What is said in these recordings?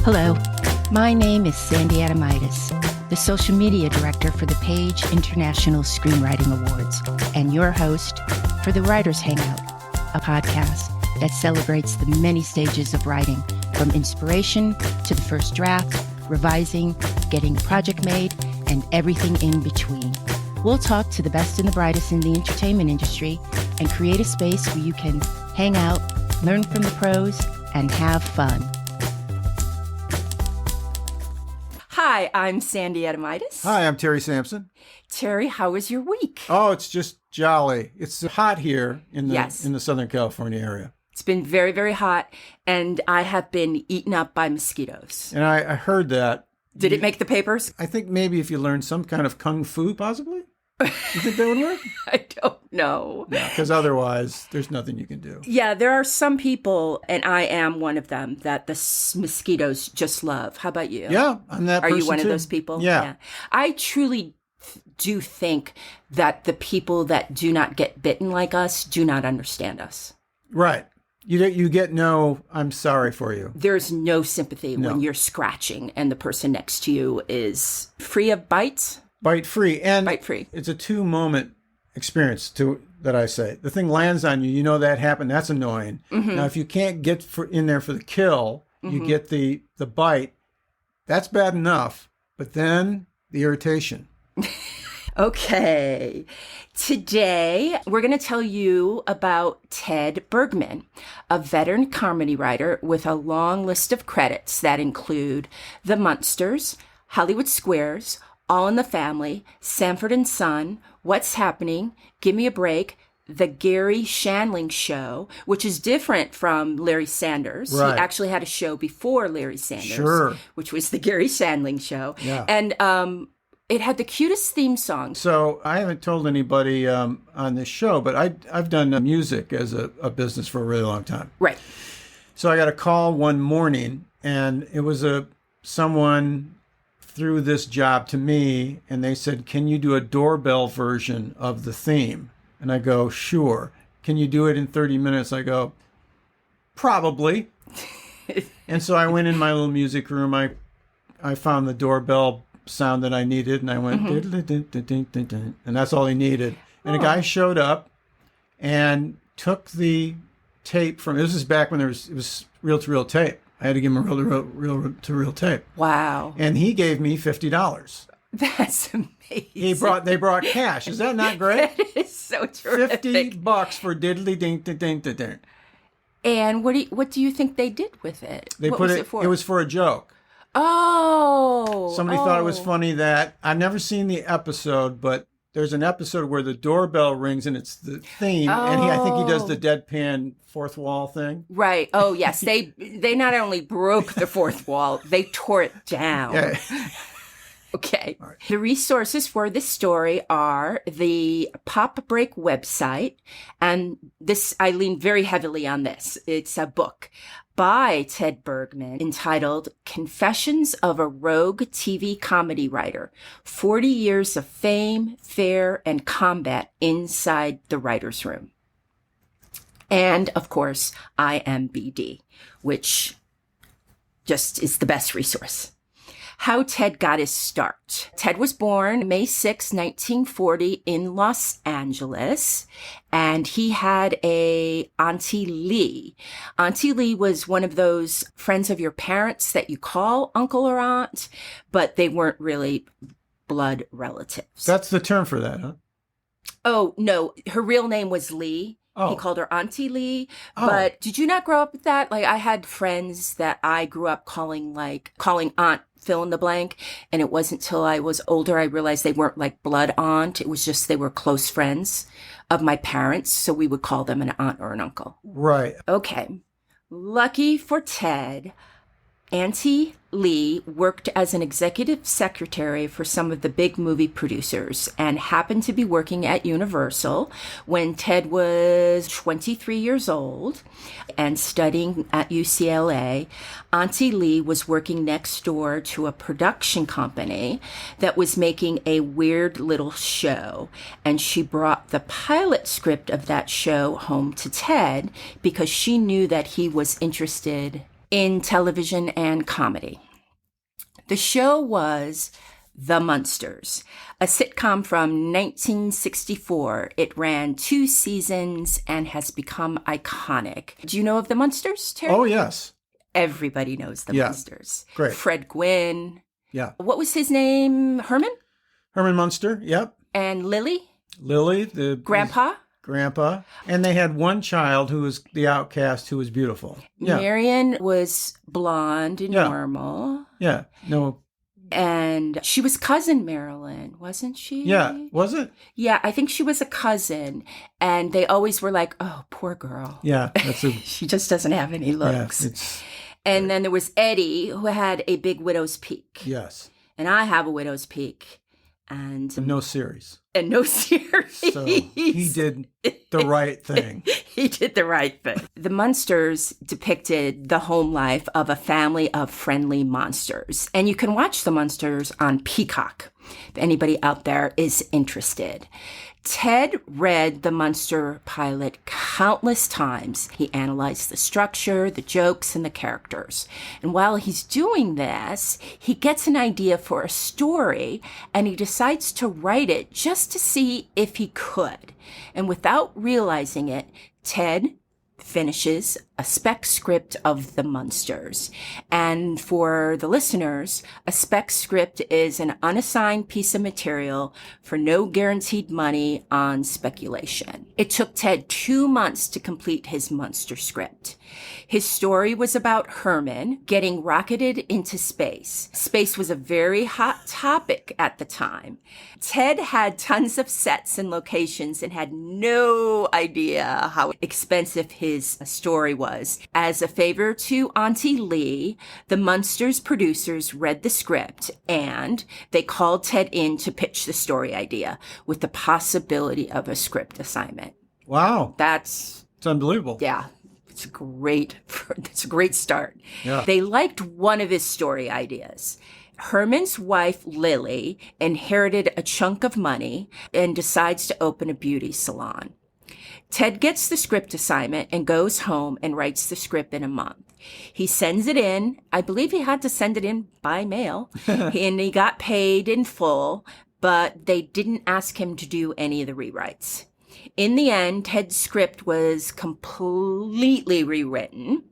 Hello, my name is Sandy Adamitis, the social media director for the Page International Screenwriting Awards, and your host for the Writers Hangout, a podcast that celebrates the many stages of writing, from inspiration to the first draft, revising, getting a project made, and everything in between. We'll talk to the best and the brightest in the entertainment industry and create a space where you can hang out, learn from the pros, and have fun. Hi, I'm Sandy Adamitis. Hi, I'm Terry Sampson. Terry, how was your week? Oh, it's just jolly. It's hot here in the Southern California area. It's been very, very hot, and I have been eaten up by mosquitoes. And I heard that. Did it make the papers? I think maybe if you learn some kind of kung fu, possibly? You think that would work? I don't know. Yeah, because otherwise, there's nothing you can do. Yeah, there are some people, and I am one of them, that the mosquitoes just love. How about you? Yeah, I'm that person Are you one too. of those people? Yeah. I truly do think that the people that do not get bitten like us do not understand us. Right. You get no, I'm sorry for you. There's no sympathy when you're scratching and the person next to you is free of bites. Bite free. And bite free. It's a 2-moment experience that I say. The thing lands on you, you know that happened, that's annoying. Mm-hmm. Now, if you can't get in there for the kill, you get the bite, that's bad enough. But then the irritation. Okay. Today, we're going to tell you about Ted Bergman, a veteran comedy writer with a long list of credits that include The Munsters, Hollywood Squares, All in the Family, Sanford and Son, What's Happening, Give Me a Break, The Gary Shandling Show, which is different from Larry Sanders. Right. He actually had a show before Larry Sanders, which was The Gary Shandling Show. Yeah. And it had the cutest theme song. So I haven't told anybody on this show, but I've done music as a business for a really long time. Right. So I got a call one morning, and it was someone threw this job to me, and they said, "Can you do a doorbell version of the theme?" And I go, "Sure." "Can you do it in 30 minutes?" I go, "Probably." And so I went in my little music room. I found the doorbell sound that I needed, and I went, and that's all he needed. And a guy showed up and took the tape from, this is back when it was reel-to-reel tape. I had to give him a reel-to-reel tape. Wow. And he gave me $50. That's amazing. They brought cash. Is that not great? That is so terrific. $50 for diddly-ding-ding-ding-ding. And what do you think they did with it? What was it for? It was for a joke. Oh. Somebody thought it was funny that, I've never seen the episode, but there's an episode where the doorbell rings and it's the theme, and I think he does the deadpan fourth wall thing. Right. Oh, yes. They not only broke the fourth wall, they tore it down. Yeah. Okay. Right. The resources for this story are the Pop Break website, and this, I lean very heavily on this. It's a book by Ted Bergman entitled Confessions of a Rogue TV Comedy Writer, 40 Years of Fame, Fare, and Combat Inside the Writer's Room. And, of course, IMBD, which just is the best resource. How Ted got his start. Ted was born May 6, 1940 in Los Angeles, and he had a Auntie Lee. Auntie Lee was one of those friends of your parents that you call uncle or aunt, but they weren't really blood relatives. That's the term for that, huh? Oh, no. Her real name was Lee. Oh. He called her Auntie Lee. But did you not grow up with that? Like, I had friends that I grew up calling aunt fill in the blank. And it wasn't till I was older I realized they weren't like blood aunt. It was just they were close friends of my parents. So we would call them an aunt or an uncle. Right. Okay. Lucky for Ted, Auntie Lee worked as an executive secretary for some of the big movie producers and happened to be working at Universal when Ted was 23 years old and studying at UCLA. Auntie Lee was working next door to a production company that was making a weird little show, and she brought the pilot script of that show home to Ted because she knew that he was interested in television and comedy. The show was The Munsters, a sitcom from 1964. It ran 2 seasons and has become iconic. Do you know of The Munsters, Terry? Oh, yes. Everybody knows The Munsters. Great. Fred Gwynn. Yeah. What was his name? Herman? Herman Munster, yep. And Lily? Lily, the Grandpa? Grandpa. And they had one child who was the outcast who was beautiful. Yeah. Marion was blonde and normal. Yeah. No. And she was cousin Marilyn, wasn't she? Yeah. Was it? Yeah, I think she was a cousin. And they always were like, oh, poor girl. Yeah. She just doesn't have any looks. Yeah, and then there was Eddie, who had a big widow's peak. Yes. And I have a widow's peak. And no series. And no series. So he did the right thing. He did the right thing. The Munsters depicted the home life of a family of friendly monsters. And you can watch The Munsters on Peacock, if anybody out there is interested. Ted read the Munster pilot countless times. He analyzed the structure, the jokes, and the characters. And while he's doing this, he gets an idea for a story, and he decides to write it just to see if he could. And without realizing it, Ted finishes a spec script of The Munsters. And for the listeners, a spec script is an unassigned piece of material for no guaranteed money on speculation. It took Ted 2 months to complete his Munster script. His story was about Herman getting rocketed into space. Space was a very hot topic at the time. Ted had tons of sets and locations and had no idea how expensive his story was. As a favor to Auntie Lee, the Munsters producers read the script and they called Ted in to pitch the story idea with the possibility of a script assignment. Wow. It's unbelievable. Yeah. It's a great start. Yeah. They liked one of his story ideas. Herman's wife, Lily, inherited a chunk of money and decides to open a beauty salon. Ted gets the script assignment and goes home and writes the script in a month. He sends it in. I believe he had to send it in by mail, and he got paid in full, but they didn't ask him to do any of the rewrites. In the end, Ted's script was completely rewritten,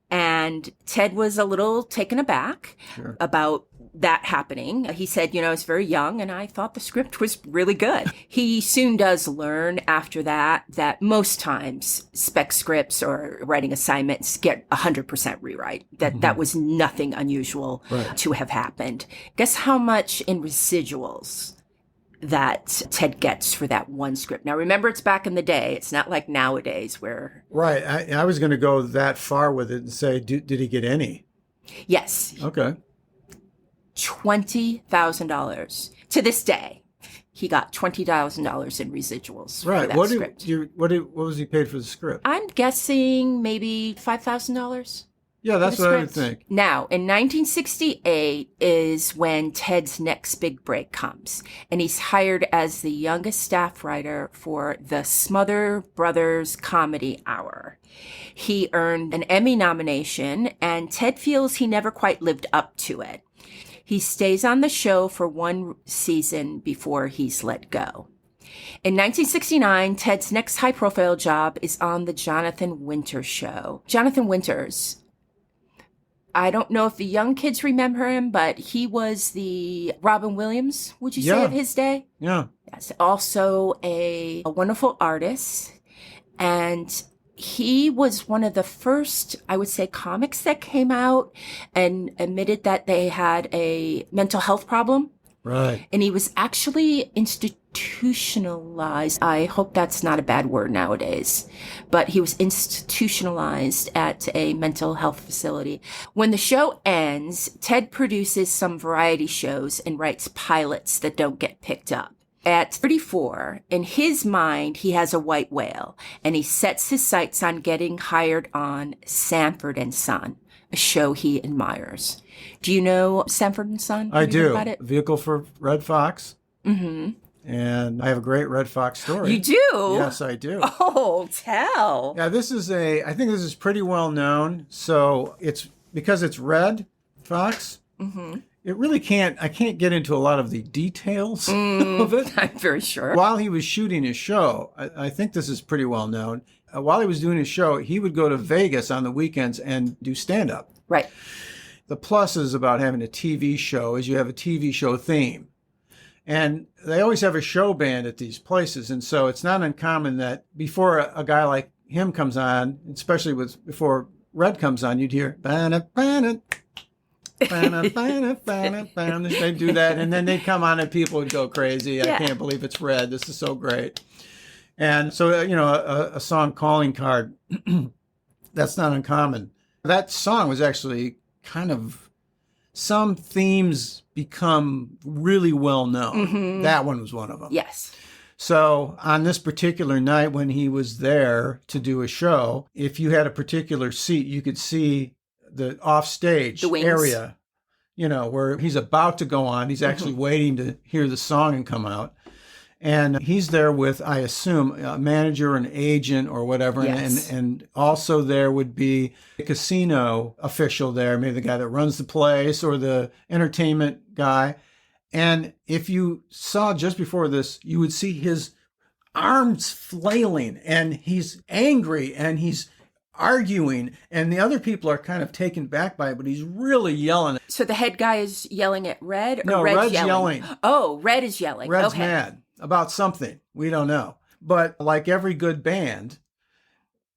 and Ted was a little taken aback about that happening. He said, I was very young and I thought the script was really good. He soon does learn after that most times spec scripts or writing assignments get 100% rewrite. That was nothing unusual to have happened. Guess how much in residuals that Ted gets for that one script. Now, remember, it's back in the day. It's not like nowadays where... Right. I was going to go that far with it and say, did he get any? Yes. Okay. $20,000. To this day, he got $20,000 in residuals for that script. What was he paid for the script? I'm guessing maybe $5,000. Yeah, that's what I would think. Now, in 1968 is when Ted's next big break comes, and he's hired as the youngest staff writer for the Smother Brothers Comedy Hour. He earned an Emmy nomination, and Ted feels he never quite lived up to it. He stays on the show for 1 season before he's let go. In 1969, Ted's next high-profile job is on The Jonathan Winters Show. Jonathan Winters, I don't know if the young kids remember him, but he was the Robin Williams, would you say, of his day? Yeah. Yes. Also a wonderful artist. And he was one of the first, I would say, comics that came out and admitted that they had a mental health problem. Right. And he was actually institutionalized. I hope that's not a bad word nowadays, but he was institutionalized at a mental health facility. When the show ends, Ted produces some variety shows and writes pilots that don't get picked up. At 34, in his mind, he has a white whale, and he sets his sights on getting hired on Sanford and Son, a show he admires. Do you know Sanford and Son? I do. About it? Vehicle for Red Fox. Mm-hmm. And I have a great Red Fox story. You do? Yes, I do. Oh, tell. Yeah, I think this is pretty well known. So because it's Red Fox, it really I can't get into a lot of the details of it. I'm very sure. While he was shooting his show, I think this is pretty well known. While he was doing his show, he would go to Vegas on the weekends and do stand-up. Right. The pluses about having a TV show is you have a TV show theme. And they always have a show band at these places. And so it's not uncommon that before a guy like him comes on, especially before Red comes on, you'd hear, "Ba-na, ba-na, ba-na, ba-na, ba-na, ba-na." They'd do that. And then they'd come on and people would go crazy. I can't believe it's Red. This is so great. And so, a song calling card, that's not uncommon. That song was actually kind of, some themes become really well known. That one was one of them. Yes. So on this particular night when he was there to do a show, if you had a particular seat, you could see the offstage area, where he's about to go on. He's actually waiting to hear the song and come out. And he's there with, I assume, a manager, an agent, or whatever. Yes. And also there would be a casino official there, maybe the guy that runs the place or the entertainment guy. And if you saw just before this, you would see his arms flailing, and he's angry, and he's arguing, and the other people are kind of taken back by it, but he's really yelling. So the head guy is yelling at Red? Or No, Red's yelling. Oh, Red is yelling. Red's mad about something. We don't know. But like every good band,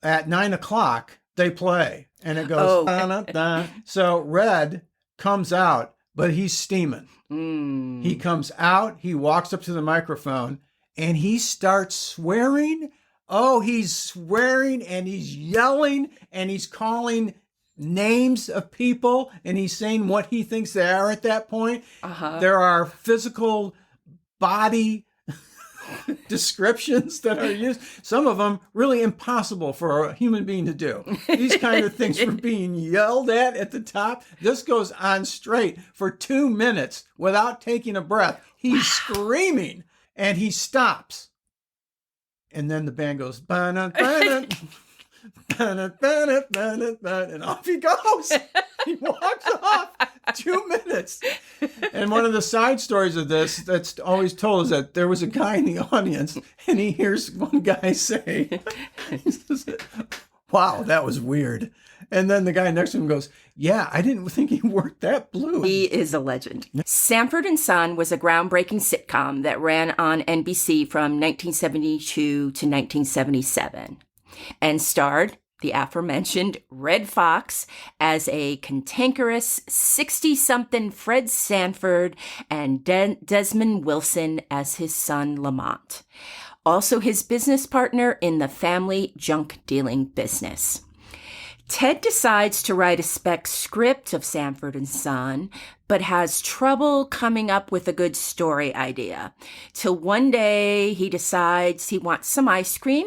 at 9:00, they play, and it goes, da-da-da. So Red comes out, but he's steaming. He comes out, he walks up to the microphone, and he starts swearing. Oh, he's swearing, and he's yelling, and he's calling names of people, and he's saying what he thinks they are at that point. There are physical body descriptions that are used. Some of them really impossible for a human being to do. These kind of things were being yelled at the top. This goes on straight for 2 minutes without taking a breath. He's screaming, and he stops. And then the band goes, "Ba-na, ba-na, ba-na, ba-na, ba-na, ba-na," and off he goes. He walks off. 2 minutes. And one of the side stories of this that's always told is that there was a guy in the audience, and he hears one guy say, he says, "Wow, that was weird." And then the guy next to him goes, "Yeah, I didn't think he worked that blue." He is a legend. Sanford and Son was a groundbreaking sitcom that ran on NBC from 1972 to 1977 and starred the aforementioned Red Fox as a cantankerous 60-something Fred Sanford and Desmond Wilson as his son Lamont, also his business partner in the family junk dealing business. Ted decides to write a spec script of Sanford and Son, but has trouble coming up with a good story idea. Till one day he decides he wants some ice cream,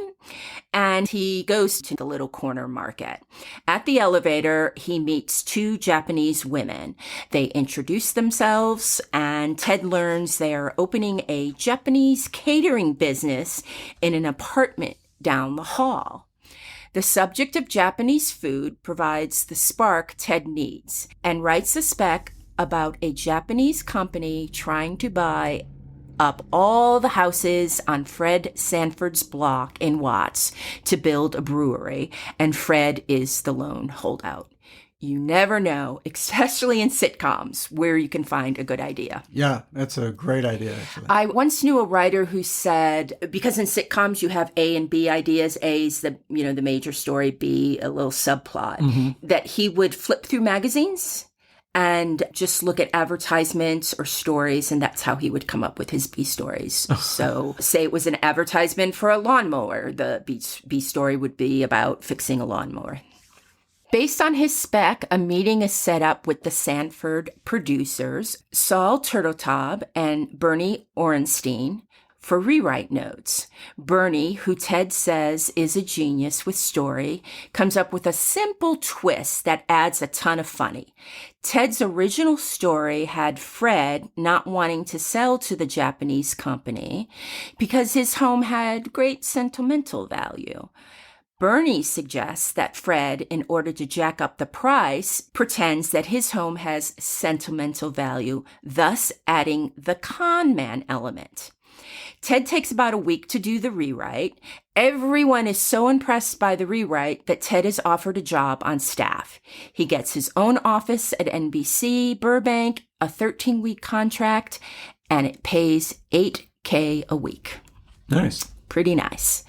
and he goes to the little corner market. At the elevator, he meets 2 Japanese women. They introduce themselves, and Ted learns they are opening a Japanese catering business in an apartment down the hall. The subject of Japanese food provides the spark Ted needs, and writes a spec about a Japanese company trying to buy up all the houses on Fred Sanford's block in Watts to build a brewery, and Fred is the lone holdout. You never know, especially in sitcoms, where you can find a good idea. Yeah, that's a great idea, actually. I once knew a writer who said, because in sitcoms you have A and B ideas, A's the major story, B a little subplot, that he would flip through magazines and just look at advertisements or stories, and that's how he would come up with his B stories. So say it was an advertisement for a lawnmower, the B story would be about fixing a lawnmower. Based on his spec, a meeting is set up with the Sanford producers, Saul Turteltaub and Bernie Orenstein, for rewrite notes. Bernie, who Ted says is a genius with story, comes up with a simple twist that adds a ton of funny. Ted's original story had Fred not wanting to sell to the Japanese company because his home had great sentimental value. Bernie suggests that Fred, in order to jack up the price, pretends that his home has sentimental value, thus adding the con man element. Ted takes about a week to do the rewrite. Everyone is so impressed by the rewrite that Ted is offered a job on staff. He gets his own office at NBC Burbank, a 13-week contract, and it pays $8,000 a week. Nice. Pretty nice.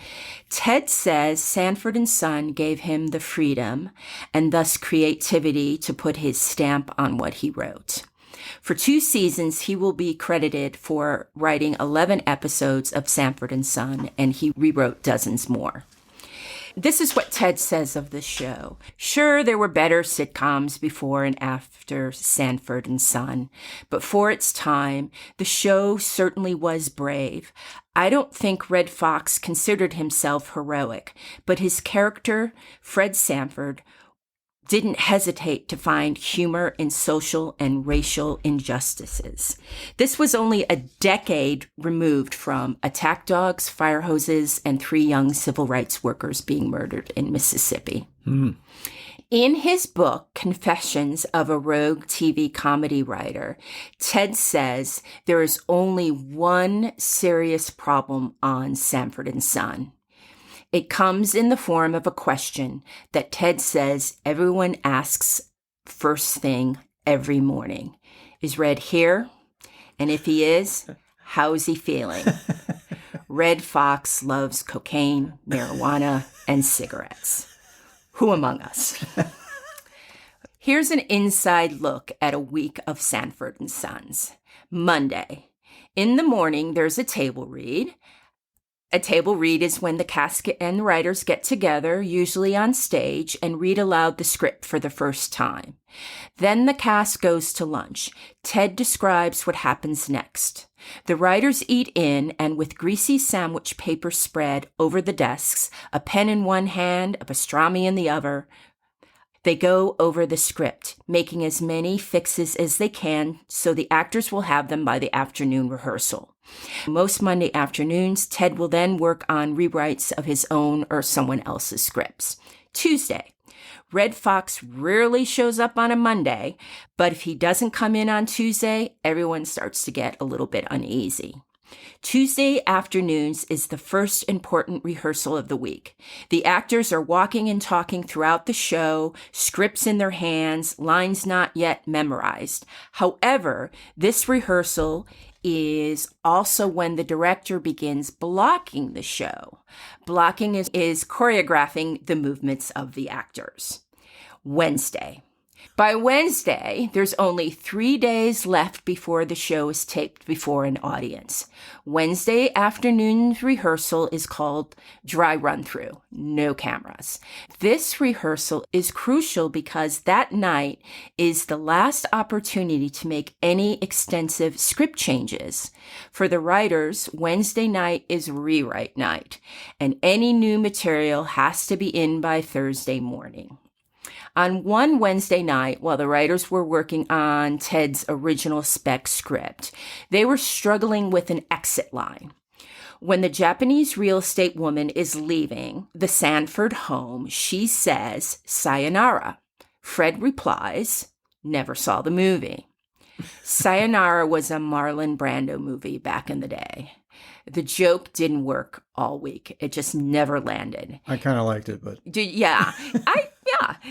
Ted says Sanford & Son gave him the freedom and thus creativity to put his stamp on what he wrote. For 2 seasons, he will be credited for writing 11 episodes of Sanford & Son, and he rewrote dozens more. This is what Ted says of the show. Sure, there were better sitcoms before and after Sanford & Son, but for its time, the show certainly was brave. I don't think Red Fox considered himself heroic, but his character, Fred Sanford, didn't hesitate to find humor in social and racial injustices. This was only a decade removed from attack dogs, fire hoses, and 3 young civil rights workers being murdered in Mississippi. In his book, Confessions of a Rogue TV Comedy Writer, Ted says there is only one serious problem on Sanford & Son. It comes in the form of a question that Ted says everyone asks first thing every morning. Is Red here? And if he is, how is he feeling? Red Fox loves cocaine, marijuana, and cigarettes. Who among us? Here's an inside look at a week of Sanford & Sons. Monday. In the morning, there's a table read. A table read is when the cast and the writers get together, usually on stage, and read aloud the script for the first time. Then the cast goes to lunch. Ted describes what happens next. The writers eat in, and with greasy sandwich paper spread over the desks, a pen in one hand, a pastrami in the other, they go over the script, making as many fixes as they can so the actors will have them by the afternoon rehearsal. Most Monday afternoons, Ted will then work on rewrites of his own or someone else's scripts. Tuesday. Red Fox rarely shows up on a Monday, but if he doesn't come in on Tuesday, everyone starts to get a little bit uneasy. Tuesday afternoons is the first important rehearsal of the week. The actors are walking and talking throughout the show, scripts in their hands, lines not yet memorized. However, this rehearsal is also when the director begins blocking the show. Blocking is choreographing the movements of the actors. Wednesday. By Wednesday, there's only 3 days left before the show is taped before an audience. Wednesday afternoon's rehearsal is called dry run-through, no cameras. This rehearsal is crucial because that night is the last opportunity to make any extensive script changes. For the writers, Wednesday night is rewrite night, and any new material has to be in by Thursday morning. On one Wednesday night, while the writers were working on Ted's original spec script, they were struggling with an exit line. When the Japanese real estate woman is leaving the Sanford home, she says, "Sayonara." Fred replies, "Never saw the movie." Sayonara was a Marlon Brando movie back in the day. The joke didn't work all week. It just never landed. I kind of liked it, but... Yeah.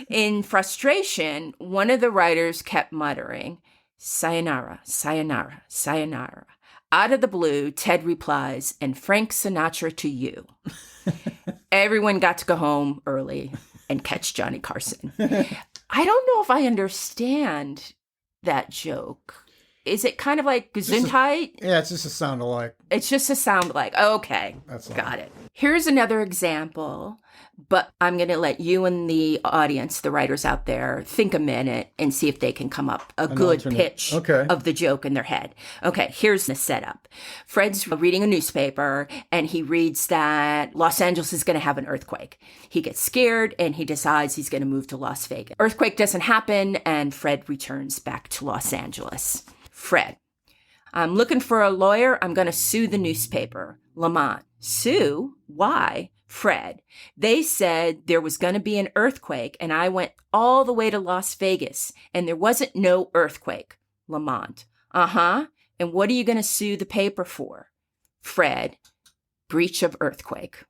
In frustration, one of the writers kept muttering, "Sayonara, sayonara, sayonara." Out of the blue, Ted replies, "And Frank Sinatra to you." Everyone got to go home early and catch Johnny Carson. I don't know if I understand that joke. Is it kind of like Gesundheit? Yeah, it's just a sound alike. It's just a sound like. Okay, That's all. got it. Here's another example, but I'm going to let you and the audience, the writers out there, think a minute and see if they can come up a good alternate pitch of the joke in their head. Okay, here's the setup. Fred's reading a newspaper and he reads that Los Angeles is going to have an earthquake. He gets scared and he decides he's going to move to Las Vegas. Earthquake doesn't happen and Fred returns back to Los Angeles. Fred: I'm looking for a lawyer. I'm going to sue the newspaper. Lamont: sue? Why? Fred: they said there was going to be an earthquake and I went all the way to Las Vegas and there wasn't no earthquake. Lamont: uh-huh. And what are you going to sue the paper for? Fred: breach of earthquake.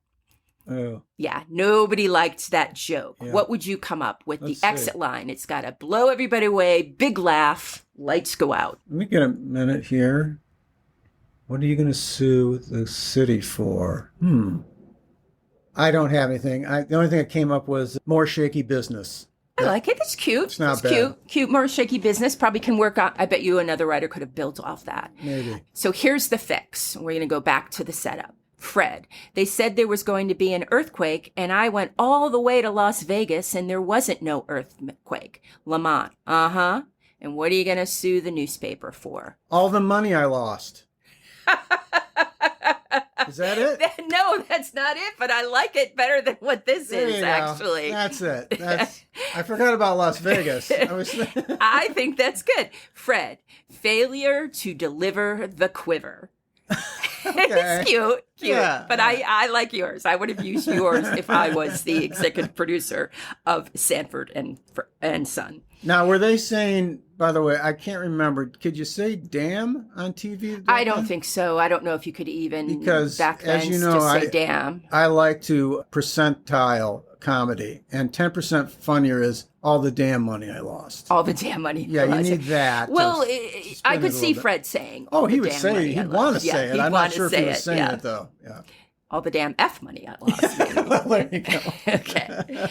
Oh. Yeah, nobody liked that joke. Yeah. What would you come up with? Let's the exit line. It's got to blow everybody away. Big laugh. Lights go out. Let me get a minute here. What are you going to sue the city for? I don't have anything. The only thing that came up was more shaky business. I like it. It's cute. It's not bad. Cute. Cute, more shaky business. Probably can work on. I bet you another writer could have built off that. Maybe. So here's the fix. We're going to go back to the setup. Fred: they said there was going to be an earthquake and I went all the way to Las Vegas and there wasn't no earthquake. Lamont: uh-huh. And what are you going to sue the newspaper for? All the money I lost. Is that it? No, that's not it, but I like it better than what this is, actually. That's it. I forgot about Las Vegas. I think that's good. Fred: failure to deliver the quiver. It's cute. Yeah, but yeah. I like yours. I would have used yours if I was the executive producer of Sanford and Son. Now, were they saying, by the way, I can't remember, could you say damn on TV? I don't think so. I don't know if you could even, because, back then, as you know, just say damn. I like to percentile comedy, and 10% funnier is all the damn money I lost. All the damn money. Yeah, you need that. Well, I could see Fred saying, he would say it. He'd want to say it. I'm not sure if he was saying it, though. Yeah. All the damn F money I lost. Well, there you go. Okay.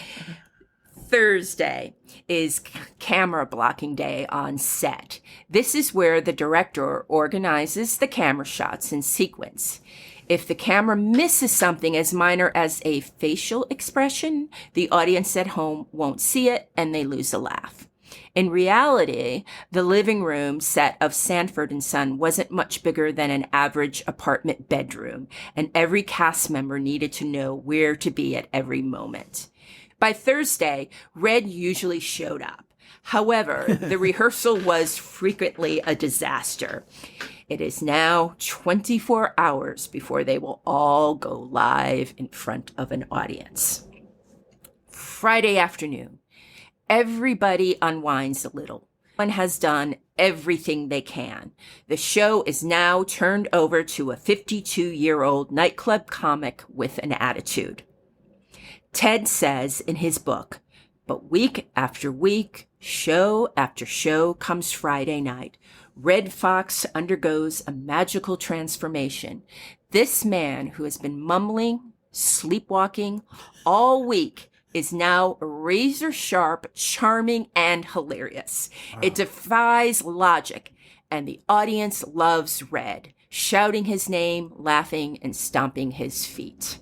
Thursday is camera blocking day on set. This is where the director organizes the camera shots in sequence. If the camera misses something as minor as a facial expression, the audience at home won't see it and they lose a laugh. In reality, the living room set of Sanford and Son wasn't much bigger than an average apartment bedroom, and every cast member needed to know where to be at every moment. By Thursday, Red usually showed up. However, the rehearsal was frequently a disaster. It is now 24 hours before they will all go live in front of an audience. Friday afternoon, everybody unwinds a little. One has done everything they can. The show is now turned over to a 52-year-old nightclub comic with an attitude. Ted says in his book, but week after week, show after show comes Friday night. Red Fox undergoes a magical transformation. This man who has been mumbling, sleepwalking all week is now razor sharp, charming, and hilarious. Wow. It defies logic, and the audience loves Red, shouting his name, laughing, and stomping his feet.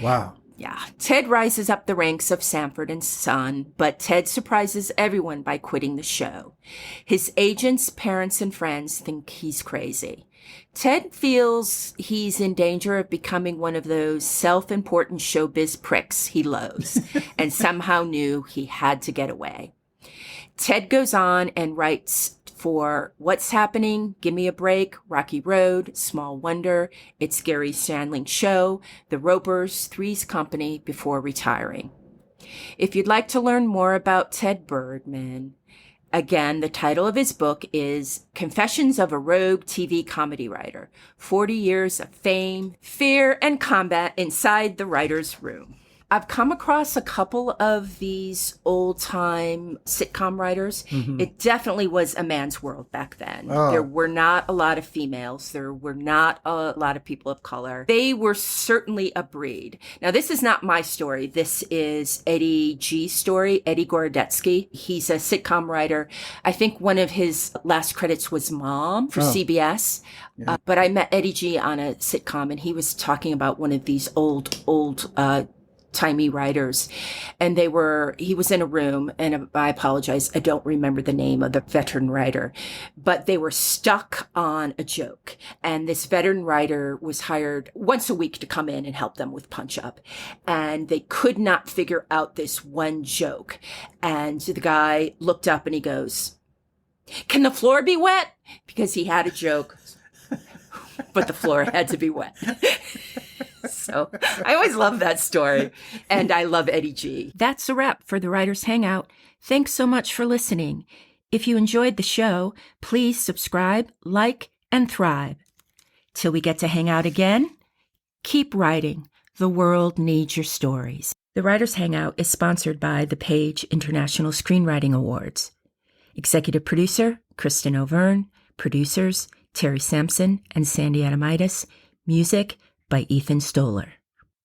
Wow. Yeah. Ted rises up the ranks of Sanford and Son, but Ted surprises everyone by quitting the show. His agents, parents, and friends think he's crazy. Ted feels he's in danger of becoming one of those self-important showbiz pricks he loathes, and somehow knew he had to get away. Ted goes on and writes for What's Happening, Give Me a Break, Rocky Road, Small Wonder, It's Gary Shandling's Show, The Ropers, Three's Company before retiring. If you'd like to learn more about Ted Bergman, again, the title of his book is Confessions of a Rogue TV Comedy Writer, 40 Years of Fame, Fear, and Combat Inside the Writer's Room. I've come across a couple of these old-time sitcom writers. It definitely was a man's world back then. Oh. There were not a lot of females. There were not a lot of people of color. They were certainly a breed. Now, this is not my story. This is Eddie G's story, Eddie Gorodetsky. He's a sitcom writer. I think one of his last credits was Mom for CBS. Yeah. But I met Eddie G on a sitcom, and he was talking about one of these old timey writers, and he was in a room, and I apologize, I don't remember the name of the veteran writer, but they were stuck on a joke, and this veteran writer was hired once a week to come in and help them with punch up, and they could not figure out this one joke, and the guy looked up and he goes, "Can the floor be wet?" Because he had a joke, but the floor had to be wet. So I always love that story. And I love Eddie G. That's a wrap for the Writers Hangout. Thanks so much for listening. If you enjoyed the show, please subscribe, like, and thrive. Till we get to hang out again, keep writing. The world needs your stories. The Writers Hangout is sponsored by the Page International Screenwriting Awards. Executive producer, Kristen O'Verne. Producers, Terry Sampson and Sandy Adamitis. Music by Ethan Stoller.